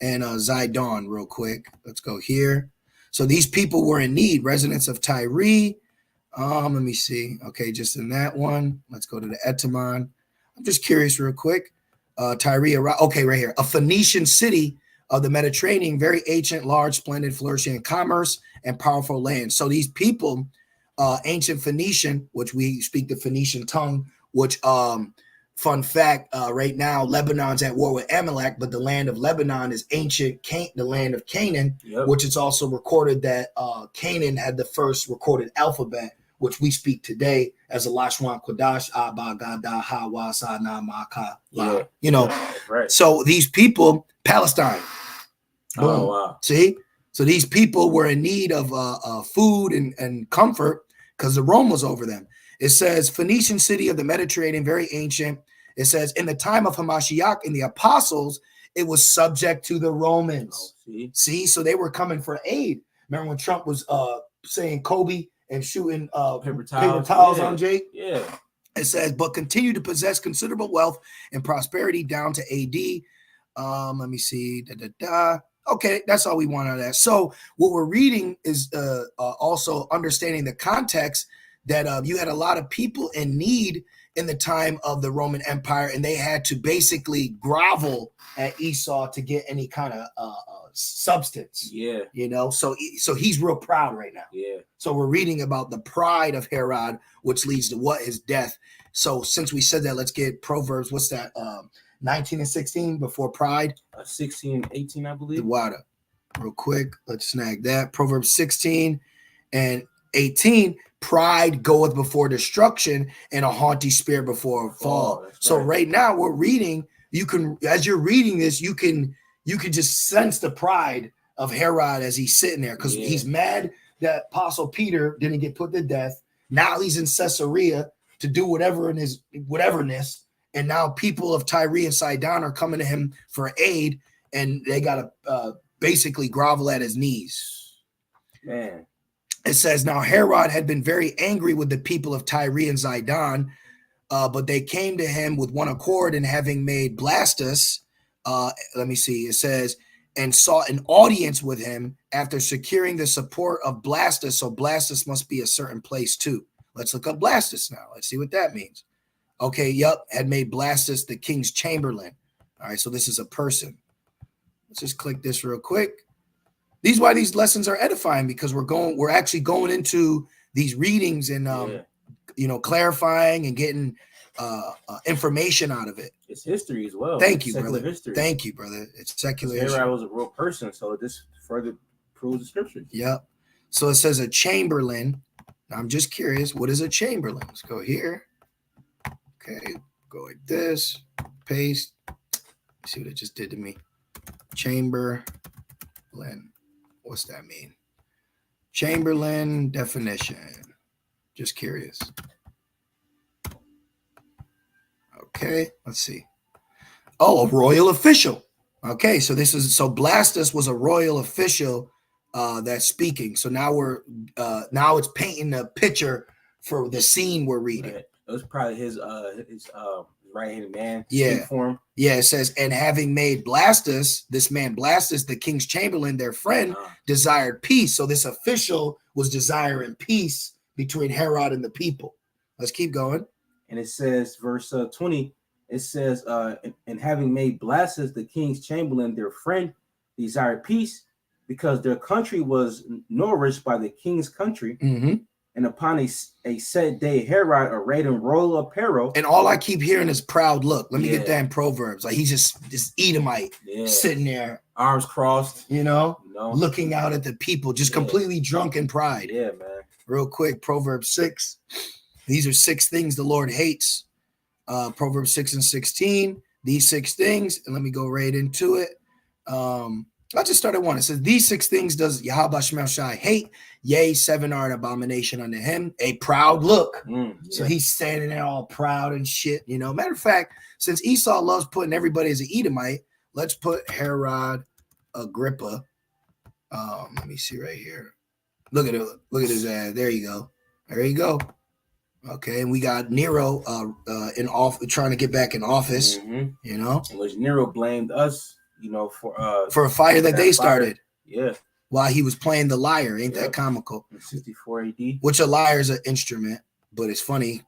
and Zidon real quick. Let's go here. So these people were in need, residents of Tyre. Let me see. Okay, just in that one. Let's go to the Etamon. I'm just curious real quick. Tyre, okay, right here. A Phoenician city of the Mediterranean, very ancient, large, splendid, flourishing in commerce and powerful land. So these people, ancient Phoenician, which we speak the Phoenician tongue, which fun fact, right now Lebanon's at war with Amalek, but the land of Lebanon is ancient, the land of Canaan, which is also recorded that Canaan had the first recorded alphabet, which we speak today as a Lashwan Kodash, Abba, Gada, Hawa, Sana, Maka. You know, right. So these people, Palestine. Boom. Oh, wow. See? So these people were in need of food and comfort because the Rome was over them. It says, Phoenician city of the Mediterranean, very ancient. It says, in the time of Hamashiach and the apostles, it was subject to the Romans. Oh, see? So they were coming for aid. Remember when Trump was saying Kobe and shooting paper towels on Jake? Yeah. It says, but continue to possess considerable wealth and prosperity down to AD. Let me see. Okay, that's all we want out of that. So what we're reading is also understanding the context that you had a lot of people in need in the time of the Roman Empire, and they had to basically grovel at Esau to get any kind of substance. Yeah. You know, so he's real proud right now. Yeah. So we're reading about the pride of Herod, which leads to what? His death. So since we said that, let's get Proverbs. What's that? 19 and 16 before pride. 16 and 18, I believe. The water. Real quick, let's snag that. Proverbs 16 and 18. Pride goeth before destruction, and a haughty spirit before a fall. So right now we're reading. You can, as you're reading this, you can you could just sense the pride of Herod as he's sitting there because he's mad that Apostle Peter didn't get put to death. Now he's in Caesarea to do whatever in his whateverness. And now people of Tyre and Sidon are coming to him for aid, and they got to basically grovel at his knees. Man. It says, now Herod had been very angry with the people of Tyre and Sidon, but they came to him with one accord, and having made Blastus, let me see, it says, and sought an audience with him after securing the support of Blastus. So Blastus must be a certain place too. Let's look up Blastus now. Let's see what that means. Okay, yep, had made Blastus the king's chamberlain. All right, so this is a person. Let's just click this real quick. These why these lessons are edifying, because we're actually going into these readings and clarifying and getting information out of it. It's history as well. Thank you, secular brother. History. Thank you, brother. It's secular history. Herod was a real person, so this further proves the scriptures. Yep. So it says a chamberlain. Now, I'm just curious, what is a chamberlain? Let's go here. Okay, go like this. Paste. See what it just did to me. Chamberlain. What's that mean? Chamberlain definition. Just curious. Okay, let's see. Oh, a royal official. Okay, so Blastus was a royal official that's speaking. So now now it's painting a picture for the scene we're reading. Right. It was probably his right-handed man. Yeah. For him. Yeah, it says, and having made Blastus, this man Blastus, the king's chamberlain, their friend, desired peace. So this official was desiring peace between Herod and the people. Let's keep going. And it says, verse 20, it says, and having made Blastus the king's chamberlain, their friend, desired peace, because their country was nourished by the king's country. Mm-hmm. And upon a set day, Herod, arrayed in royal apparel. And all I keep hearing is proud look. Let me get that in Proverbs. Like he's just this Edomite sitting there, arms crossed, looking out at the people, just completely drunk in pride. Yeah, man. Real quick, Proverbs 6. These are 6 things the Lord hates. Proverbs 6 and 16. These 6 things, and let me go right into it. I just started one. It says, these 6 things does Yahweh Shemel Shai hate. Yea, 7 are an abomination unto him. A proud look. So he's standing there all proud and shit. Matter of fact, since Esau loves putting everybody as an Edomite, let's put Herod Agrippa. Let me see right here. Look at it. Look at his ass. There you go. There you go. Okay, and we got Nero trying to get back in office. Which Nero blamed us. For a fire that they started. Yeah. While he was playing the lyre. Ain't that comical? In 64 AD. Which a lyre is an instrument, but it's funny,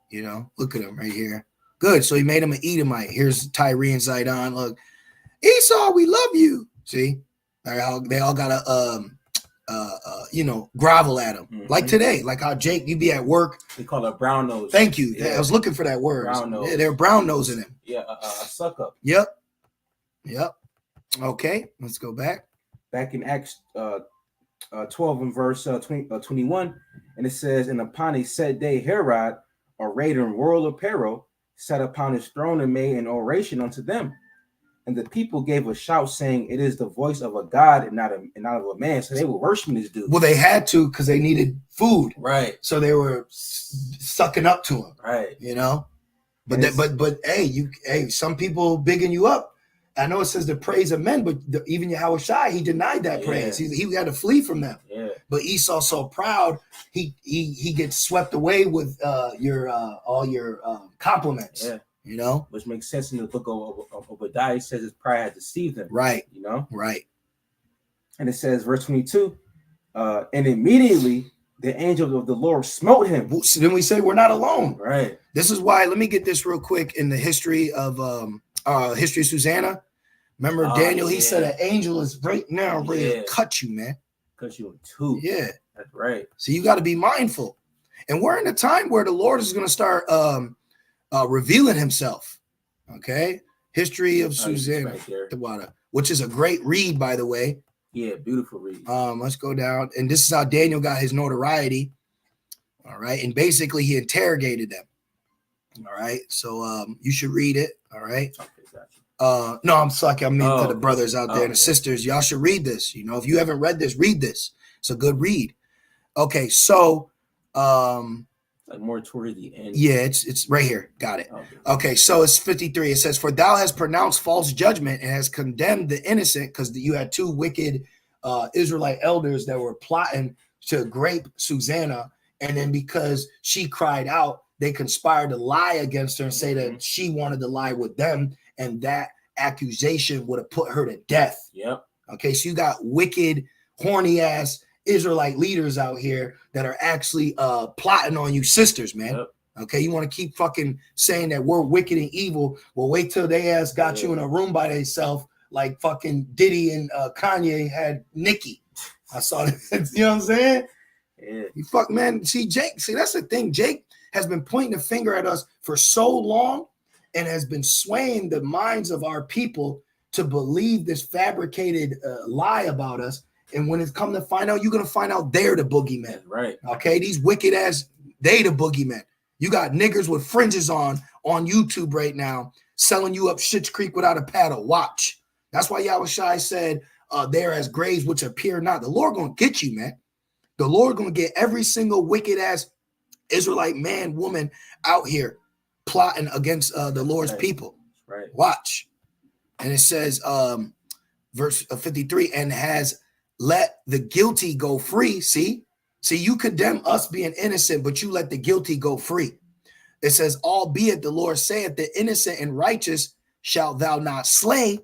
Look at him right here. Good. So he made him an Edomite. Here's Tyre and Sidon. Look, Esau, we love you. See? They all got to grovel at him. Like today. Like how Jake, you be at work. They call it brown nose. Thank you. Yeah. I was looking for that word. Brown nose. Yeah, they're brown nosing him. Yeah, a suck up. Yep. Okay, let's go back. Back in Acts 12 and verse 21, and it says, and upon a set day, Herod, arrayed in royal apparel, sat upon his throne and made an oration unto them. And the people gave a shout, saying, it is the voice of a God and not of a man. So they were worshiping this dude. Well, they had to because they needed food. Right. So they were sucking up to him. Right. But hey, some people bigging you up. I know it says the praise of men, but even Yahweh Shai, he denied that praise. He had to flee from them. Yeah. But Esau so proud, he gets swept away with all your compliments. Yeah. Which makes sense in the book of Obadiah. It says his pride had deceived him. Right. Right. And it says, verse 22, and immediately the angel of the Lord smote him. So then we say we're not alone. Right. This is why, let me get this real quick in the history of Susanna. Remember Daniel, he said an angel is right now ready to cut you, man. Cut you in 2. Yeah. That's right. So you got to be mindful. And we're in a time where the Lord is going to start revealing himself. Okay. History of Susanna, right, which is a great read, by the way. Yeah, beautiful read. Let's go down. And this is how Daniel got his notoriety. All right. And basically he interrogated them. All right. So you should read it. All right. Okay, gotcha. No, I'm sucking. I mean, to the okay. brothers out there and the sisters, y'all should read this. You know, if you haven't read this, read this. It's a good read. Okay, so like more toward the end. Yeah, it's right here. Got it. Okay, so it's 53. It says, "For thou hast pronounced false judgment and has condemned the innocent," because you had two wicked Israelite elders that were plotting to grape Susanna, and then because she cried out, they conspired to lie against her and say that she wanted to lie with them, and that accusation would have put her to death. Yep. Okay, so you got wicked, horny ass Israelite leaders out here that are actually plotting on you sisters, man. Yep. Okay, you want to keep fucking saying that we're wicked and evil. Well, wait till they ass got you in a room by themselves, like fucking Diddy and Kanye had Nicki. I saw that. You know what I'm saying? Yeah. You fuck, man. See, Jake, that's the thing. Jake has been pointing the finger at us for so long and has been swaying the minds of our people to believe this fabricated lie about us. And when it's come to find out, you're going to find out they're the boogeyman. Right. Okay, these wicked ass, they the boogeyman. You got niggers with fringes on YouTube right now selling you up Schitt's Creek without a paddle. Watch. That's why Yahushua said, "There as graves which appear not." The Lord going to get you, man. The Lord going to get every single wicked ass Israelite man, woman out here plotting against the Lord's people. Right. Watch. And it says, verse 53, "And has let the guilty go free." See, you condemn us being innocent, but you let the guilty go free. It says, "Albeit the Lord saith, the innocent and righteous shalt thou not slay.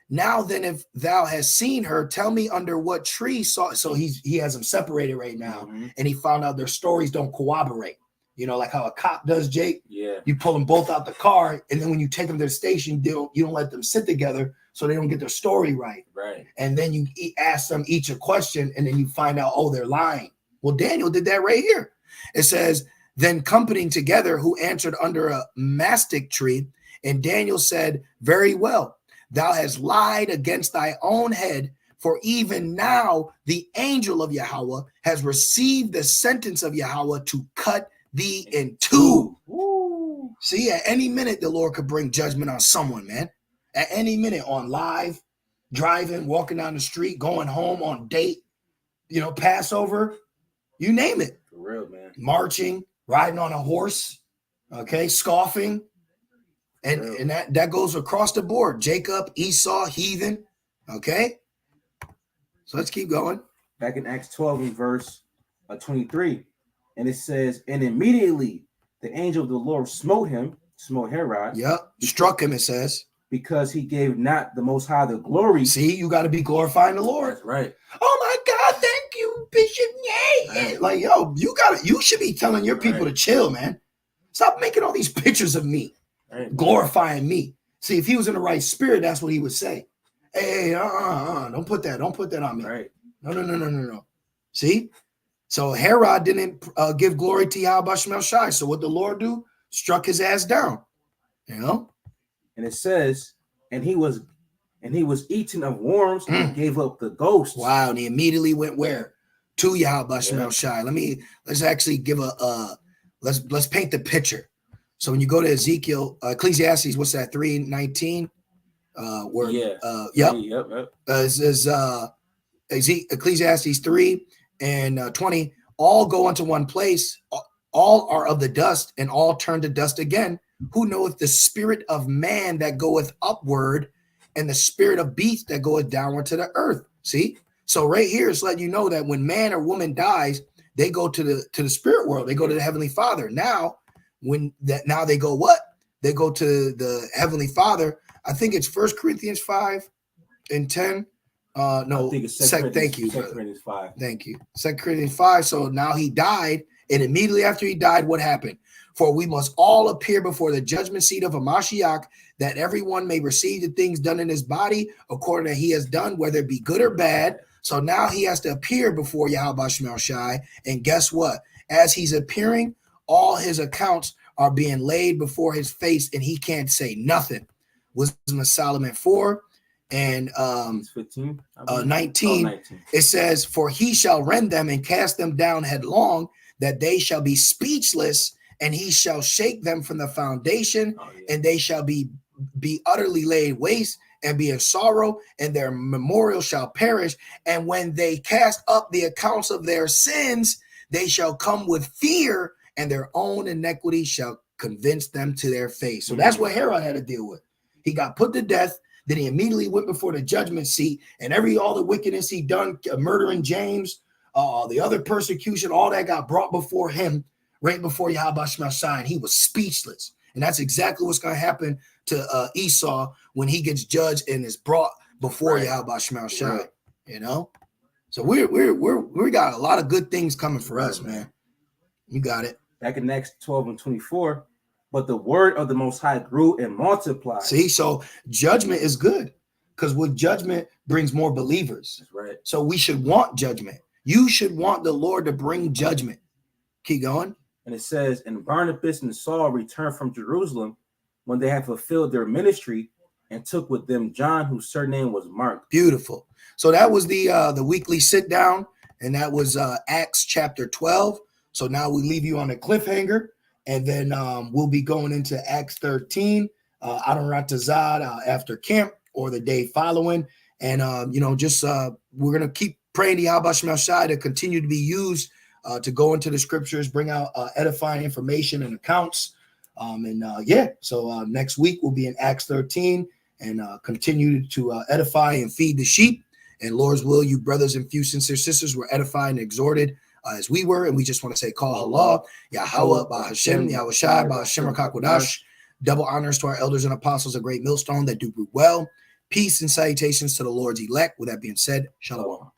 Now then, if thou hast seen her, tell me under what tree saw." So he has them separated right now, and he found out their stories don't corroborate. You know, like how a cop does, Jake. Yeah. You pull them both out the car, and then when you take them to the station, you don't let them sit together so they don't get their story right. Right. And then you ask them each a question, and then you find out, oh, they're lying. Well, Daniel did that right here. It says, "Then companying together, who answered under a mastic tree, and Daniel said, Very well, thou hast lied against thy own head, for even now the angel of Yahweh has received the sentence of Yahweh to cut thee in two." Woo. See, at any minute, the Lord could bring judgment on someone, man. At any minute, on live, driving, walking down the street, going home, on date, you know, Passover, you name it. For real, man. Marching, riding on a horse, okay, scoffing. And that goes across the board. Jacob, Esau, heathen, okay? So let's keep going. Back in Acts 12 in verse 23, and it says, "And immediately the angel of the Lord smote Herod." Yep, struck him, it says. "Because he gave not the Most High the glory." See, you got to be glorifying the Lord. That's right. Oh my God, thank you, Bishop. Yay. Right. Like, yo, you should be telling your people to chill, man. Stop making all these pictures of me, glorifying me. See, if he was in the right spirit, that's what he would say. Hey, don't put that on me. Right. No. See? So Herod didn't give glory to Yahweh Shemel Shai. So what the Lord do? Struck his ass down. You know? And it says, and he was eaten of worms and gave up the ghost. Wow, and he immediately went where? To Yahweh Shemel Shai. Let's actually give let's paint the picture. So when you go to Ezekiel, Ecclesiastes, what's that? 3:19. Ecclesiastes 3 and 20. All go unto one place. All are of the dust, and all turn to dust again. Who knoweth the spirit of man that goeth upward, and the spirit of beast that goeth downward to the earth? See? So right here, it's letting you know that when man or woman dies, they go to the spirit world. They go to the Heavenly Father. Now they go what? They go to the Heavenly Father. I think it's 1 Corinthians 5 and 10. No, I think it's 2 Corinthians 5. Thank you. 2 Corinthians 5. So now he died, and immediately after he died, what happened? "For we must all appear before the judgment seat of a Mashiach, that everyone may receive the things done in his body according to he has done, whether it be good or bad." So now he has to appear before Yahweh Shemel Shai. And guess what? As he's appearing, all his accounts are being laid before his face, and he can't say nothing. Wisdom of Solomon 4 and 15, 19. It says, "For he shall rend them and cast them down headlong, that they shall be speechless, and he shall shake them from the foundation, and they shall be be utterly laid waste and be in sorrow, and their memorial shall perish. And when they cast up the accounts of their sins, they shall come with fear, and their own iniquity shall convince them to their face. So that's what Herod had to deal with. He got put to death. Then he immediately went before the judgment seat, and all the wickedness he done, murdering James, the other persecution, all that got brought before him, right before Yahweh Shemashai, and he was speechless. And that's exactly what's going to happen to Esau when he gets judged and is brought before Yahweh Shemashai. You know, so we got a lot of good things coming for us, man. You got it. Back in Acts 12:24. But the word of the Most High grew and multiplied. See, so judgment is good, because with judgment brings more believers. That's right. So we should want judgment. You should want the Lord to bring judgment. Keep going. And it says, and Barnabas and Saul returned from Jerusalem when they had fulfilled their ministry, and took with them John, whose surname was Mark. Beautiful. So that was the weekly sit down, and that was Acts chapter 12. So now we leave you on a cliffhanger. And then we'll be going into Acts 13, Adon Ratazad after camp or the day following. And, we're going to keep praying to Yahweh Shemashai to continue to be used to go into the scriptures, bring out edifying information and accounts. So next week we'll be in Acts 13 and continue to edify and feed the sheep. And Lord's will, you brothers and few sincere sisters were edified and exhorted as we were, and we just want to say, call Allah, Yahweh, Bahashem, Yahushai, Bahashem, Rakakwadash. Double honors to our elders and apostles, a great millstone that do well. Peace and salutations to the Lord's elect. With that being said, shalom.